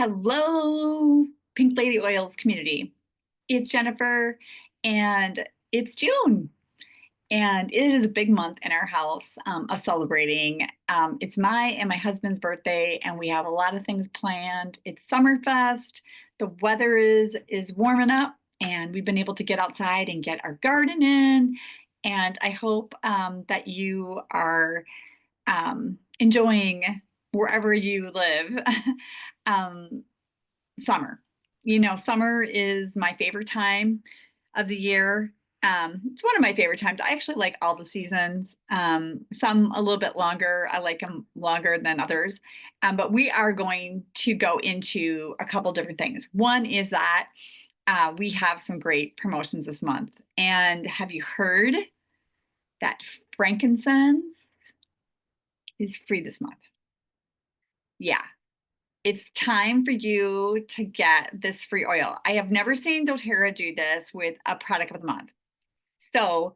Hello, Pink Lady Oils community. It's Jennifer, and it's June, and it is a big month in our house of celebrating. It's my and my husband's birthday, and we have a lot of things planned. It's Summerfest. The weather is warming up, and we've been able to get outside and get our garden in. And I hope that you are enjoying wherever you live. um, Summer. Summer is my favorite time of the year. It's one of my favorite times. I actually like all the seasons. Some a little bit longer. I like them longer than others. But we are going to go into a couple different things. One is that we have some great promotions this month. And have you heard that frankincense is free this month? Yeah, it's time for you to get this free oil. I have never seen Doterra do this with a product of the month. So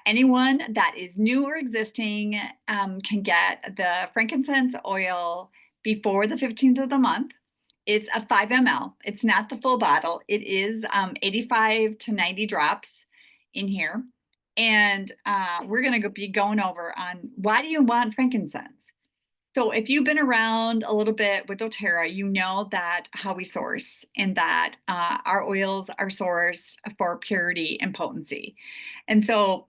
anyone that is new or existing can get the frankincense oil before the 15th of the month. It's a 5 ml. It's not the full bottle. It is 85 to 90 drops in here. And we're going to be going over on why do you want frankincense? So if you've been around a little bit with doTERRA, you know that how we source and that our oils are sourced for purity and potency. And so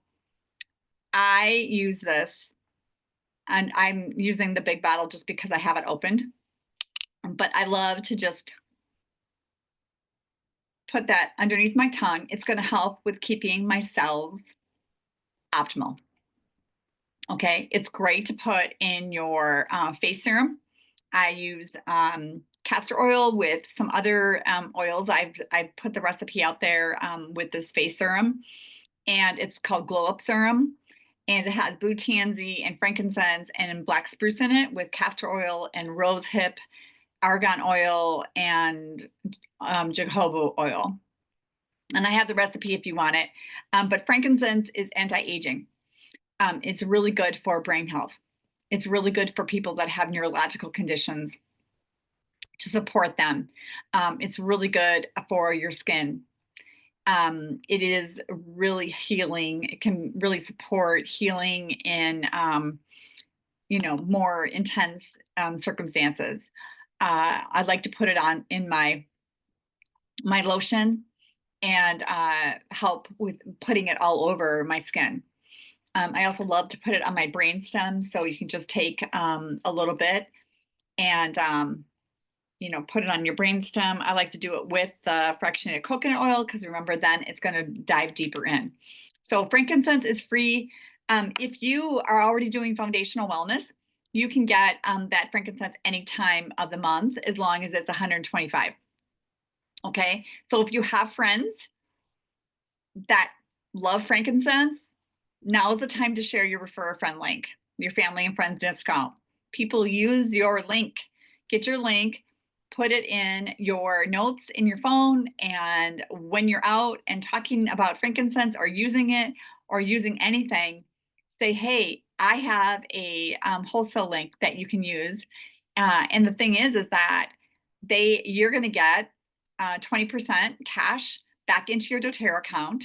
I use this, and I'm using the big bottle just because I have it opened. But I love to just put that underneath my tongue. It's going to help with keeping my cells optimal. Okay, it's great to put in your face serum. I use castor oil with some other oils. I've put the recipe out there with this face serum, and it's called Glow Up Serum. And it has blue tansy and frankincense and black spruce in it with castor oil and rose hip, argan oil, and jojoba oil. And I have the recipe if you want it. But frankincense is anti-aging. It's really good for brain health. It's really good for people that have neurological conditions to support them. It's really good for your skin. It is really healing. It can really support healing in, more intense circumstances. I'd like to put it on in my lotion and help with putting it all over my skin. I also love to put it on my brain stem, so you can just take a little bit and put it on your brain stem. I like to do it with the fractionated coconut oil because remember, then it's going to dive deeper in. So frankincense is free. If you are already doing foundational wellness, you can get that frankincense any time of the month as long as it's 125. Okay, so if you have friends that love frankincense, now is the time to share your refer a friend link, your family and friends discount. People use your link. Get your link, put it in your notes in your phone, and when you're out and talking about frankincense or using it or using anything, say, hey, I have a wholesale link that you can use. And the thing is that you're going to get 20% cash back into your doTERRA account.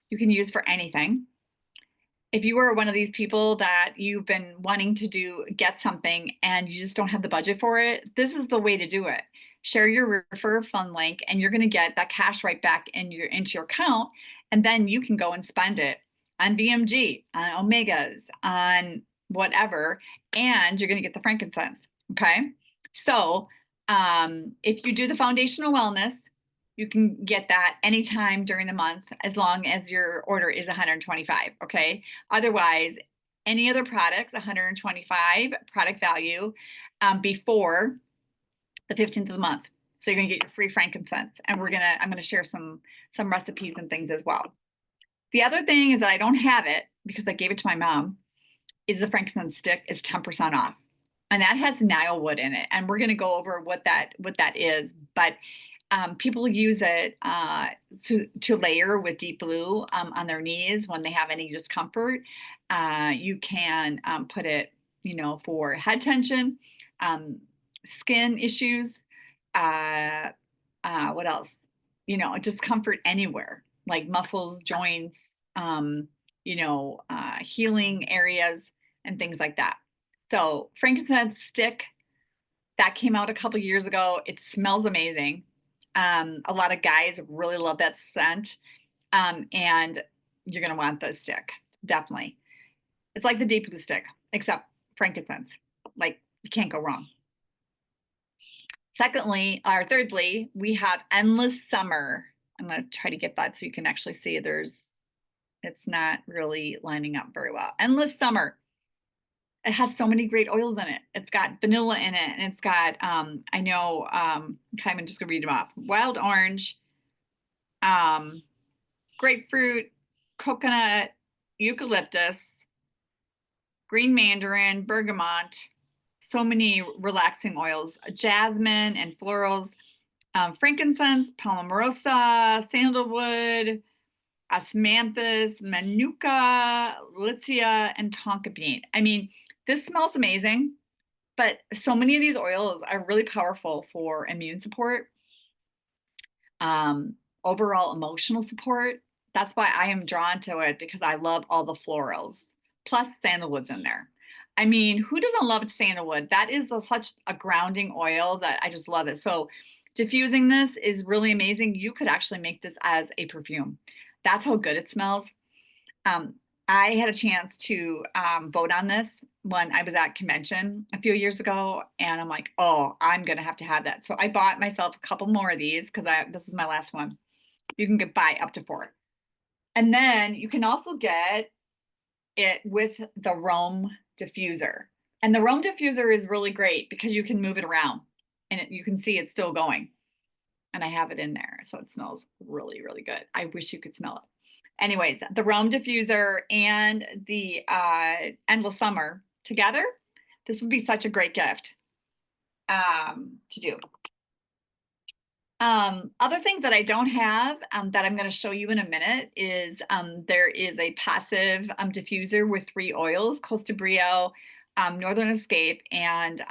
You can use for anything. If you are one of these people that you've been wanting to get something and you just don't have the budget for it, this is the way to do it. Share your refer fund link and you're going to get that cash right back into your account. And then you can go and spend it on BMG, on Omegas, on whatever, and you're going to get the frankincense. Okay. So if you do the foundational wellness, you can get that anytime during the month as long as your order is 125. Okay. Otherwise, any other products, 125 product value before the 15th of the month. So you're gonna get your free frankincense, and I'm gonna share some recipes and things as well. The other thing is that I don't have it because I gave it to my mom. Is the frankincense stick is 10% off, and that has Nile wood in it, and we're gonna go over what that is, but. People use it to layer with deep blue on their knees when they have any discomfort. You can put it, for head tension, skin issues. what else? Just comfort anywhere, like muscles, joints, healing areas and things like that. So frankincense stick that came out a couple years ago. It smells amazing. A lot of guys really love that scent. And you're gonna want the stick, definitely. It's like the deep blue stick, except frankincense. Like you can't go wrong. Secondly, or thirdly, we have endless summer. I'm gonna try to get that so you can actually see it's not really lining up very well. Endless summer. It has so many great oils in it. It's got vanilla in it, and it's got okay, I'm just gonna read them off. Wild orange, um, grapefruit, coconut, eucalyptus, green mandarin, bergamot, so many relaxing oils, jasmine and florals, frankincense, palmarosa, sandalwood, osmanthus, manuka, lycia, and tonka bean. I mean, this smells amazing, but so many of these oils are really powerful for immune support, um, overall emotional support. That's why I am drawn to it, because I love all the florals. Plus, sandalwood's in there. I mean, who doesn't love sandalwood? That is such a grounding oil that I just love it. So, diffusing this is really amazing. You could actually make this as a perfume. That's how good it smells. Um, I had a chance to vote on this when I was at convention a few years ago, and I'm like, oh, I'm gonna have to have that. So I bought myself a couple more of these because this is my last one. You can buy up to 4, and then you can also get it with the Rome diffuser. And the Rome diffuser is really great because you can move it around, and you can see it's still going. And I have it in there, so it smells really, really good. I wish you could smell it. Anyways, the Rome diffuser and the endless summer together, this would be such a great gift to do. Other things that I don't have that I'm going to show you in a minute is there is a passive diffuser with 3 oils: Costa Brio, Northern Escape, and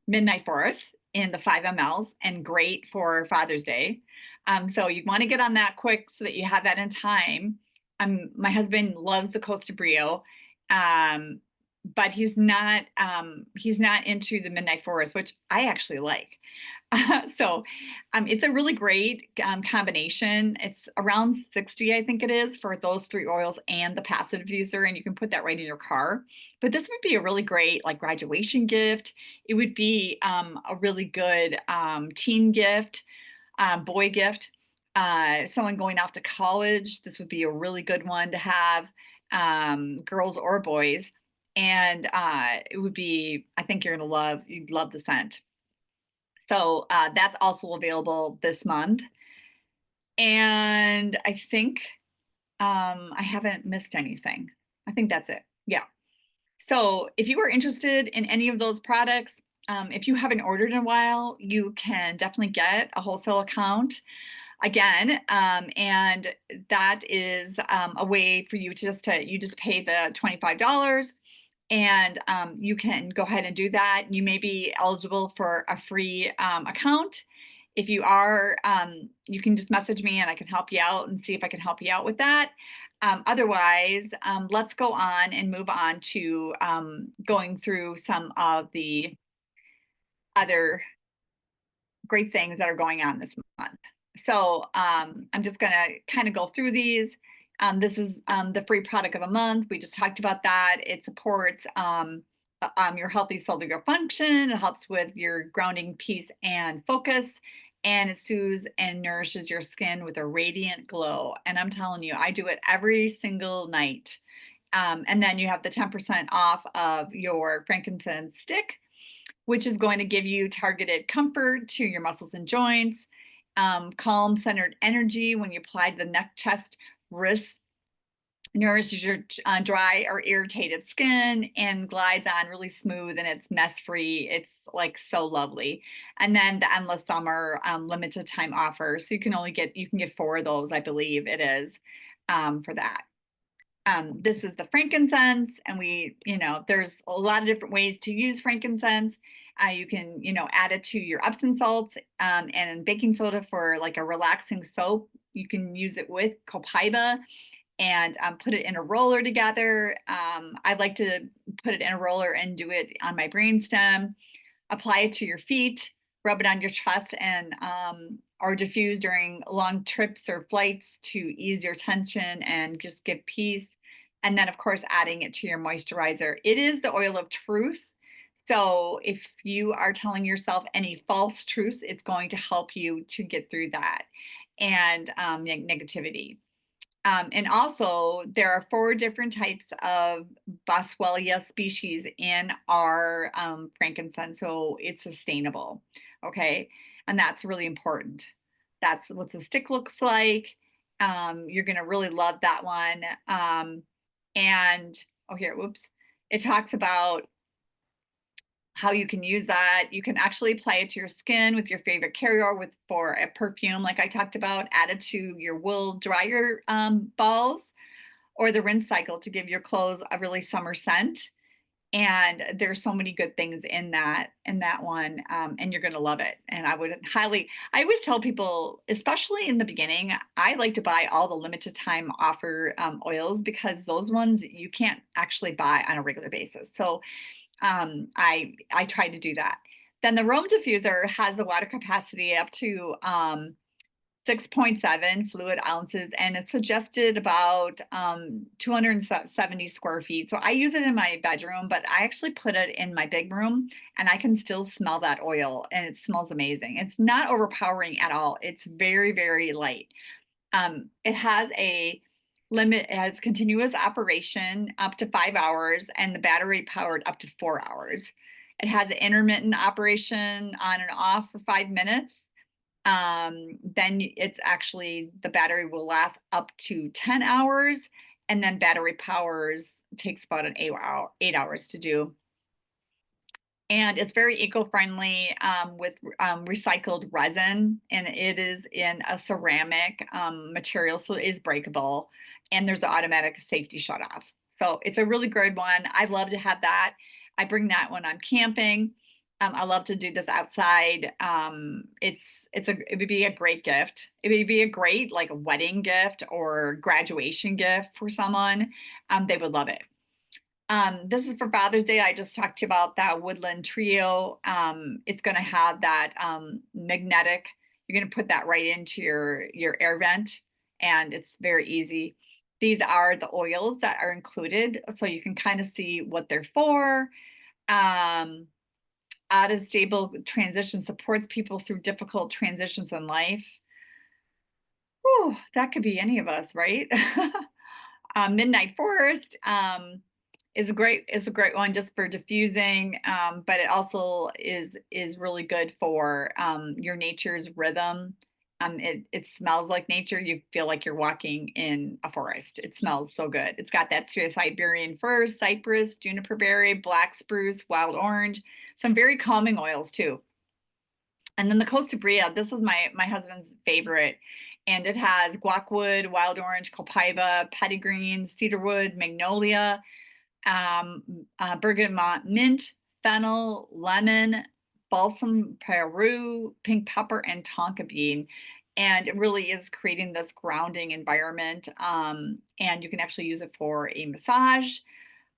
Midnight Forest in the 5 mLs, and great for Father's Day. So you want to get on that quick so that you have that in time. My husband loves the Costa Brio, but he's not into the Midnight Forest, which I actually like. So it's a really great combination. It's around 60, I think it is, for those 3 oils and the passive diffuser, and you can put that right in your car. But this would be a really great like graduation gift. It would be a really good teen gift, boy gift. Someone going off to college, this would be a really good one to have, girls or boys. And it would be, I think you'd love the scent. So that's also available this month. And I think I haven't missed anything. I think that's it. Yeah. So if you are interested in any of those products, if you haven't ordered in a while, you can definitely get a wholesale account again. And that is a way for you you just pay the $25, and you can go ahead and do that. You may be eligible for a free account. If you are, you can just message me and I can help you out and see if I can help you out with that. Otherwise, let's go on and move on to going through some of the other great things that are going on this month. So I'm just going to kind of go through these. This is the free product of the month. We just talked about that. It supports your healthy cellular function. It helps with your grounding, peace, and focus. And it soothes and nourishes your skin with a radiant glow. And I'm telling you, I do it every single night. And then you have the 10% off of your frankincense stick, which is going to give you targeted comfort to your muscles and joints, calm, centered energy when you apply the neck, chest, wrists, nourishes your dry or irritated skin, and glides on really smooth, and it's mess free. It's like so lovely. And then the endless summer limited time offer. So you can get 4 of those, I believe it is, for that. This is the frankincense, and there's a lot of different ways to use frankincense. You can, add it to your Epsom salts, and baking soda for like a relaxing soap. You can use it with copaiba and put it in a roller together. I like to put it in a roller and do it on my brainstem. Apply it to your feet, rub it on your chest, and or diffuse during long trips or flights to ease your tension and just give peace. And then, of course, adding it to your moisturizer. It is the oil of truth. So if you are telling yourself any false truths, it's going to help you to get through that and negativity. And also, there are 4 different types of Boswellia species in our frankincense, so it's sustainable. Okay, and that's really important. That's what the stick looks like. You're going to really love that one. And oh, here, whoops. It talks about how you can use that. You can actually apply it to your skin with your favorite carrier with for a perfume, like I talked about, add it to your wool dryer balls or the rinse cycle to give your clothes a really summer scent. And there's so many good things in that one, and you're gonna love it. And I always tell people, especially in the beginning, I like to buy all the limited time offer oils because those ones you can't actually buy on a regular basis. So I try to do that. Then the Rome diffuser has the water capacity up to 6.7 fluid ounces, and it's suggested about 270 square feet. So I use it in my bedroom, but I actually put it in my big room, and I can still smell that oil, and it smells amazing. It's not overpowering at all. It's very, very light. It has a limit, it has continuous operation up to 5 hours, and the battery powered up to 4 hours. It has an intermittent operation on and off for 5 minutes. Then it's actually the battery will last up to 10 hours, and then battery powers takes about an 8 hours to do. And it's very eco-friendly with recycled resin, and it is in a ceramic material, so it is breakable, and there's an automatic safety shut off. So it's a really good one. I love to have that. I bring that when I'm camping. I love to do this outside. It would be a great gift. It would be a great like a wedding gift or graduation gift for someone. They would love it. This is for Father's Day. I just talked to you about that woodland trio. It's going to have that magnetic. You're going to put that right into your air vent, and it's very easy. These are the oils that are included, so you can kind of see what they're for. Out of stable transition supports people through difficult transitions in life. Whew, that could be any of us, right? Midnight Forest is a great one just for diffusing, but it also is really good for your nature's rhythm. It smells like nature. You feel like you're walking in a forest. It smells so good. It's got that Siberian fir, cypress, juniper berry, black spruce, wild orange, some very calming oils too. And then the Costa Bria, this is my husband's favorite. And it has guacwood, wild orange, copaiba, petitgreen, cedarwood, magnolia, bergamot mint, fennel, lemon, balsam Peru, pink pepper, and tonka bean. And it really is creating this grounding environment. And you can actually use it for a massage.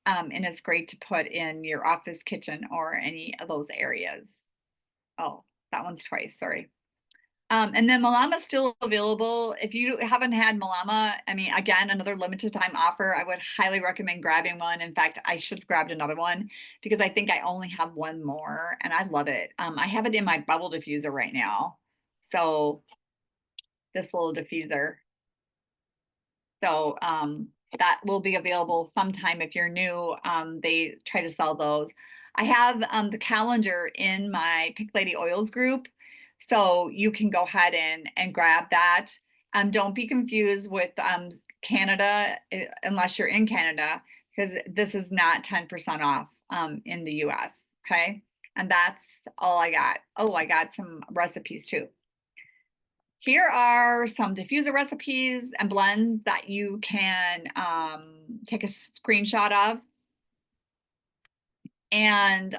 And it's great to put in your office, kitchen, or any of those areas. Oh, that one's twice, sorry. And then Malama is still available. If you haven't had Malama, I mean, again, another limited time offer. I would highly recommend grabbing one. In fact, I should have grabbed another one because I think I only have one more and I love it. I have it in my bubble diffuser right now. So this little diffuser. So that will be available sometime if you're new. They try to sell those. I have the calendar in my Pick Lady Oils group. So you can go ahead and grab that. Don't be confused with Canada unless you're in Canada, because this is not 10% off in the US. Okay. And that's all I got. Oh, I got some recipes too. Here are some diffuser recipes and blends that you can take a screenshot of. And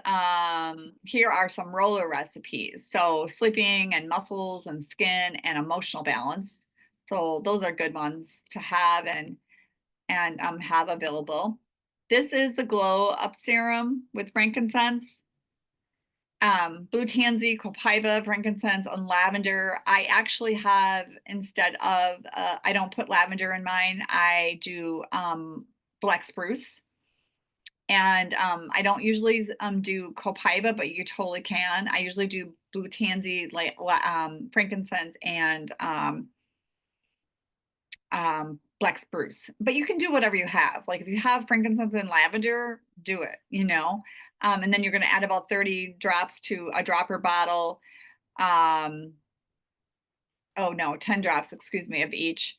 here are some roller recipes. So sleeping and muscles and skin and emotional balance. So those are good ones to have and have available. This is the Glow Up Serum with frankincense, blue tansy, copaiba, frankincense, and lavender. I actually have, instead of, I don't put lavender in mine, I do black spruce. And I don't usually do copaiba, but you totally can. I usually do blue tansy, like frankincense, and black spruce. But you can do whatever you have. Like if you have frankincense and lavender, do it. And then you're going to add about 30 drops to a dropper bottle. Oh no, 10 drops, excuse me, of each.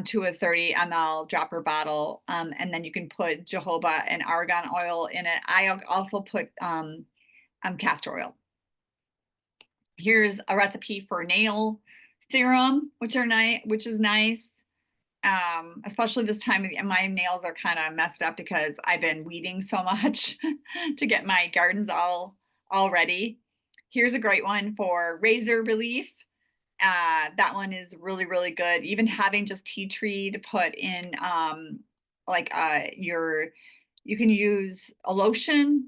To a 30 ml dropper bottle. And then you can put jojoba and argan oil in it. I also put castor oil. Here's a recipe for nail serum, which is nice. Especially this time of the year. My nails are kind of messed up because I've been weeding so much to get my gardens all ready. Here's a great one for razor relief. That one is really, really good. Even having just tea tree to put in, you can use a lotion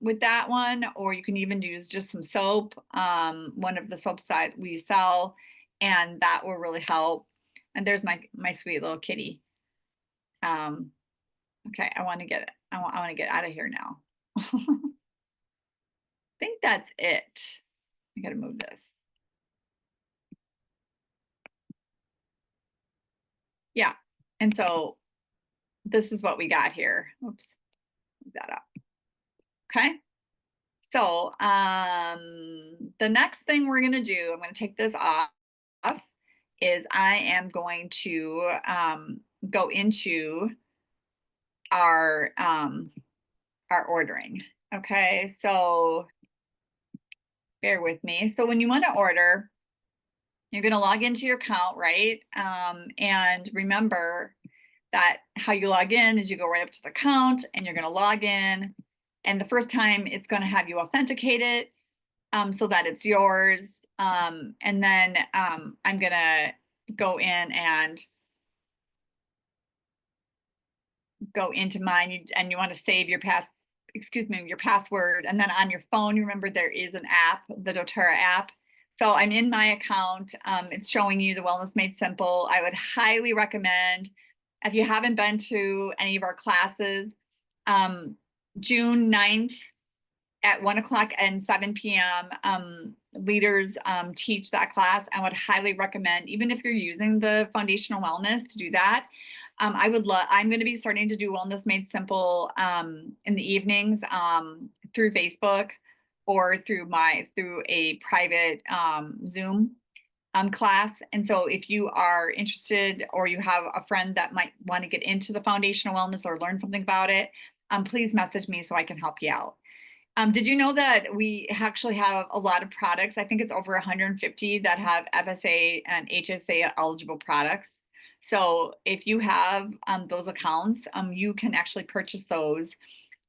with that one, or you can even use just some soap, one of the soaps that we sell, and that will really help. And there's my sweet little kitty. Okay, I want to get out of here now. I think that's it. I gotta move this. Yeah, and so this is what we got here. Oops, move that up. Okay. So the next thing we're gonna do, I'm gonna take this off, is I am going to go into our ordering. Okay, so bear with me. So when you want to order, you're going to log into your account, right? And remember that how you log in is you go right up to the account and you're going to log in. And the first time it's going to have you authenticate it so that it's yours. And then I'm going to go in and go into mine, and you want to save your password. And then on your phone, remember there is an app, the Doterra app. So I'm in my account. It's showing you the Wellness Made Simple. I would highly recommend, if you haven't been to any of our classes, June 9th at 1 o'clock and 7 p.m. Leaders teach that class. I would highly recommend, even if you're using the foundational wellness, to do that. I'm going to be starting to do Wellness Made Simple in the evenings through Facebook or through a private Zoom class. And so if you are interested, or you have a friend that might want to get into the foundational wellness or learn something about it, please message me so I can help you out. Did you know that we actually have a lot of products? I think it's over 150 that have FSA and HSA eligible products. So if you have those accounts, you can actually purchase those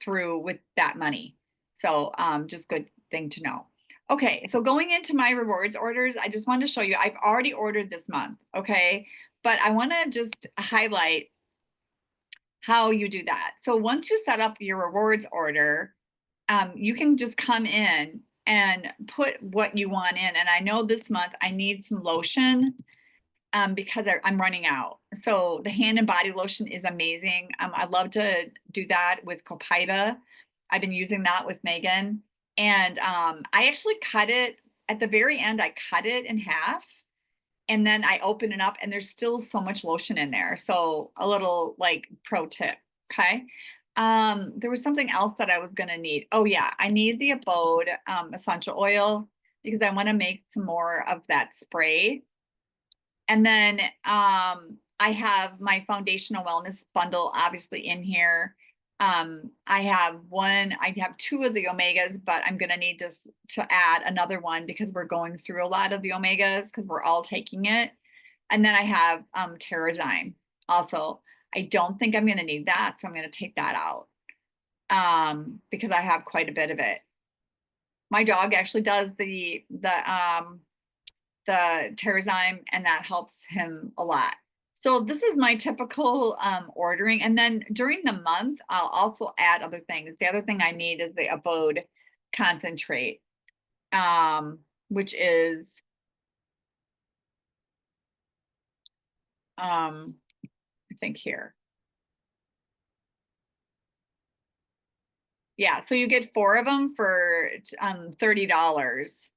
through with that money. So just good thing to know. Okay, so going into my rewards orders, I just wanted to show you, I've already ordered this month, okay? But I want to just highlight how you do that. So once you set up your rewards order, you can just come in and put what you want in. And I know this month I need some lotion because I'm running out. So the hand and body lotion is amazing. I love to do that with copaiba. I've been using that with Megan. And I actually cut it at the very end. I cut it in half and then I open it up and there's still so much lotion in there. So a little like pro tip. Okay. There was something else that I was going to need. Oh yeah. I need the Abode essential oil because I want to make some more of that spray. And then I have my foundational wellness bundle obviously in here. I have two of the omegas, but I'm gonna need to add another one because we're going through a lot of the omegas because we're all taking it. And then I have Terrazyme also. I don't think I'm gonna need that, so I'm gonna take that out because I have quite a bit of it. My dog actually does the Terrazyme, and that helps him a lot. So this is my typical ordering. And then during the month, I'll also add other things. The other thing I need is the abode concentrate, which is, I think here. Yeah, so you get 4 of them for $30.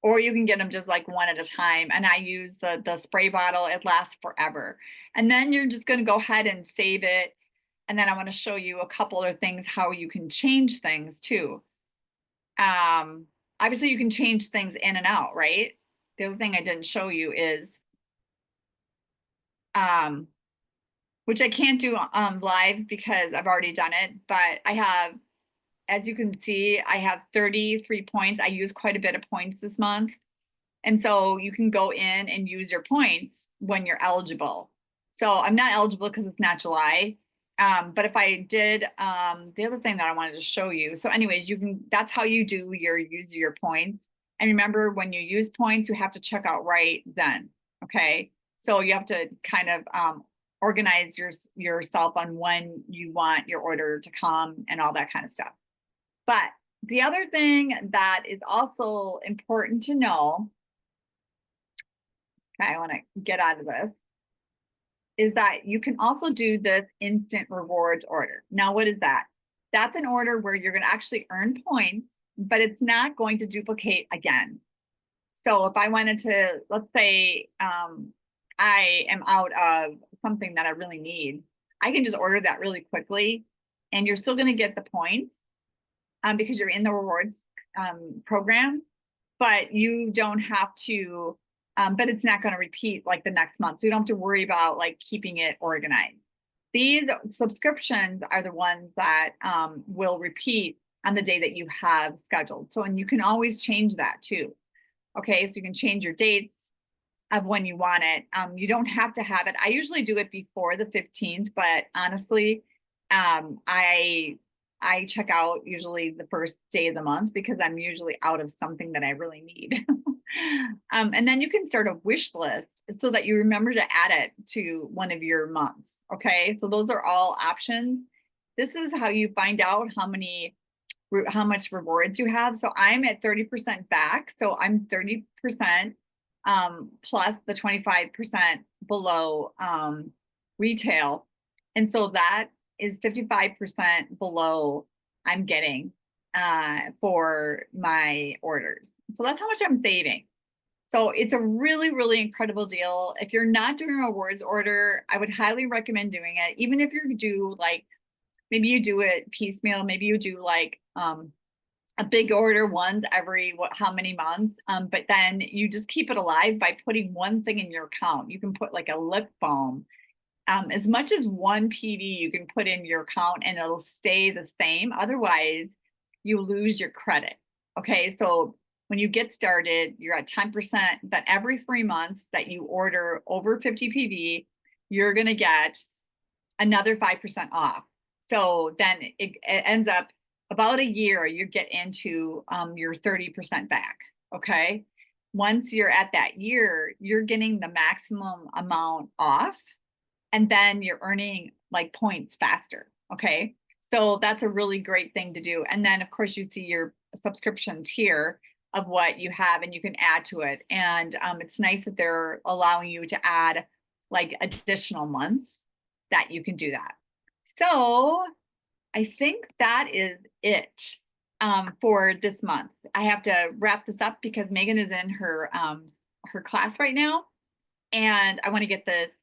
Or you can get them just like one at a time. And I use the spray bottle, it lasts forever. And then you're just gonna go ahead and save it. And then I want to show you a couple other things, how you can change things too. Obviously you can change things in and out, right? The other thing I didn't show you is, um, which I can't do live because I've already done it, but I have, as you can see, I have 33 points. I use quite a bit of points this month. And so you can go in and use your points when you're eligible. So I'm not eligible because it's not July. But if I did, the other thing that I wanted to show you. So anyways, that's how you do use your points. And remember, when you use points, you have to check out right then. Okay. So you have to kind of organize yourself on when you want your order to come and all that kind of stuff. But the other thing that is also important to know, okay, I want to get out of this, is that you can also do this instant rewards order. Now, what is that? That's an order where you're going to actually earn points, but it's not going to duplicate again. So if I wanted to, let's say I am out of something that I really need, I can just order that really quickly and you're still going to get the points because you're in the rewards program, but you don't have to, but it's not going to repeat like the next month. So you don't have to worry about like keeping it organized. These subscriptions are the ones that will repeat on the day that you have scheduled. So, and you can always change that too. Okay, so you can change your dates of when you want it. You don't have to have it. I usually do it before the 15th, but honestly, I check out usually the first day of the month because I'm usually out of something that I really need. And then you can start a wish list so that you remember to add it to one of your months. Okay, so those are all options. This is how you find out how much rewards you have. So I'm at 30% back. So I'm 30% plus the 25% below retail. And so that is 55% below I'm getting for my orders. So that's how much I'm saving. So it's a really, really incredible deal. If you're not doing a rewards order, I would highly recommend doing it. Even if you do like, maybe you do it piecemeal, maybe you do like a big order once every how many months, but then you just keep it alive by putting one thing in your account. You can put like a lip balm, as much as one PV you can put in your account and it'll stay the same. Otherwise, you lose your credit. Okay, so when you get started, you're at 10%, but every 3 months that you order over 50 PV, you're going to get another 5% off. So then it ends up about a year, you get into your 30% back. Okay, once you're at that year, you're getting the maximum amount off, and then you're earning like points faster. Okay, so that's a really great thing to do. And then of course you see your subscriptions here of what you have, and you can add to it. And it's nice that they're allowing you to add like additional months that you can do that. So I think that is it for this month. I have to wrap this up because Megan is in her class right now, and I want to get this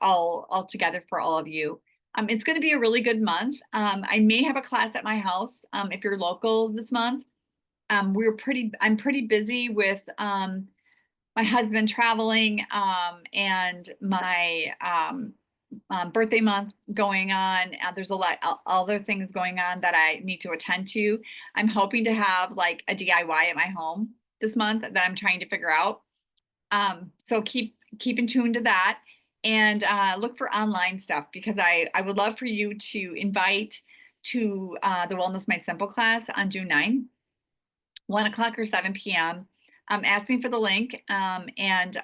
all together for all of you. It's going to be a really good month. I may have a class at my house if you're local this month. I'm pretty busy with my husband traveling and my birthday month going on. There's a lot other things going on that I need to attend to. I'm hoping to have like a DIY at my home this month that I'm trying to figure out. So keep in tune to that, and look for online stuff, because I would love for you to invite to the Wellness Made Simple class on June 9th, 1 o'clock or 7 p.m. Ask me for the link, and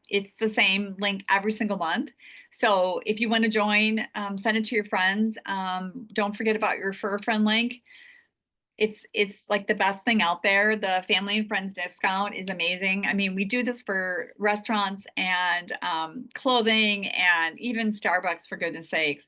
it's the same link every single month. So if you want to join, send it to your friends. Don't forget about your refer a friend link. It's like the best thing out there. The family and friends discount is amazing. I mean, we do this for restaurants and clothing and even Starbucks, for goodness sakes.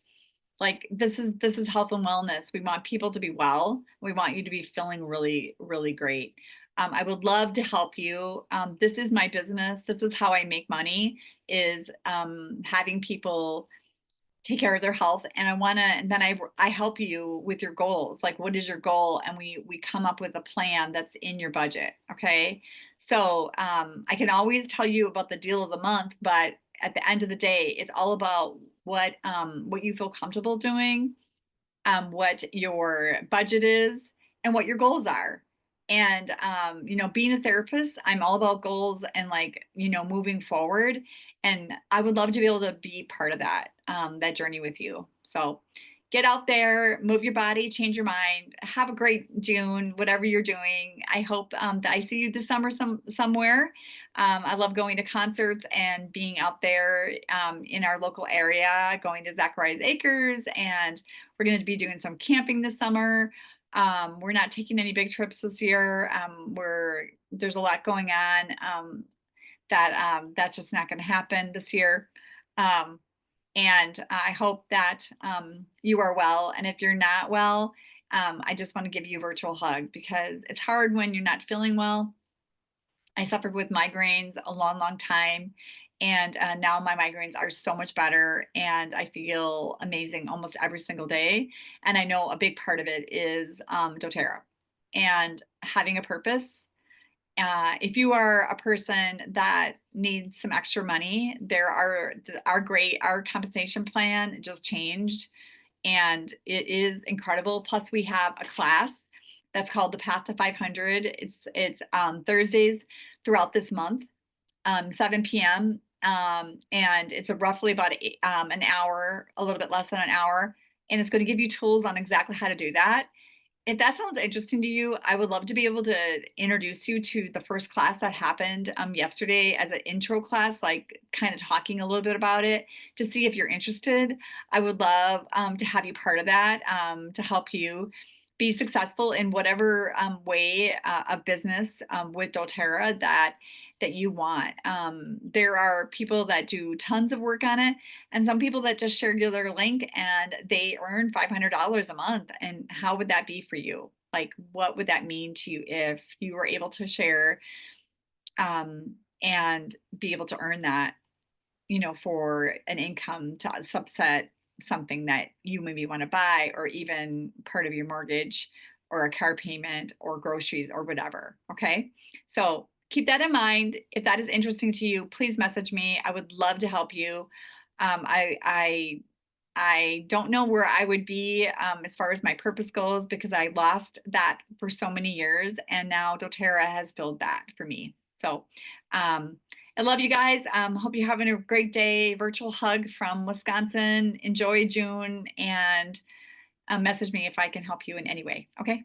Like this is health and wellness. We want people to be well. We want you to be feeling really, really great. I would love to help you. This is my business. This is how I make money, is having people take care of their health. And and then I help you with your goals. Like, what is your goal? And we come up with a plan that's in your budget. Okay. So I can always tell you about the deal of the month, but at the end of the day, it's all about what you feel comfortable doing, what your budget is, and what your goals are. And being a therapist, I'm all about goals and, like, moving forward. And I would love to be able to be part of that journey with you. So get out there, move your body, change your mind. Have a great June, whatever you're doing. I hope that I see you this summer somewhere. I love going to concerts and being out there in our local area, going to Zacharias Acres, and we're going to be doing some camping this summer. We're not taking any big trips this year. There's a lot going on that's just not going to happen this year. Um, and I hope that you are well. And if you're not well, I just want to give you a virtual hug, because it's hard when you're not feeling well. I suffered with migraines a long, long time. And now my migraines are so much better, and I feel amazing almost every single day. And I know a big part of it is doTERRA and having a purpose. If you are a person that needs some extra money, our compensation plan just changed, and it is incredible. Plus, we have a class that's called the Path to 500. It's Thursdays throughout this month, 7 p.m. And it's roughly about an hour, a little bit less than an hour, and it's going to give you tools on exactly how to do that. If that sounds interesting to you, I would love to be able to introduce you to the first class that happened yesterday as an intro class, like kind of talking a little bit about it to see if you're interested. I would love to have you part of that, to help you be successful in whatever way of business with doTERRA that you want. There are people that do tons of work on it, and some people that just share their link and they earn $500 a month. And how would that be for you? Like, what would that mean to you if you were able to share and be able to earn that, for an income to subset something that you maybe want to buy, or even part of your mortgage or a car payment or groceries or whatever. Okay. So keep that in mind. If that is interesting to you, please message me. I would love to help you. I don't know where I would be as far as my purpose goes, because I lost that for so many years, and now doTERRA has filled that for me. So I love you guys. Hope you're having a great day. Virtual hug from Wisconsin. Enjoy June, and message me if I can help you in any way. Okay.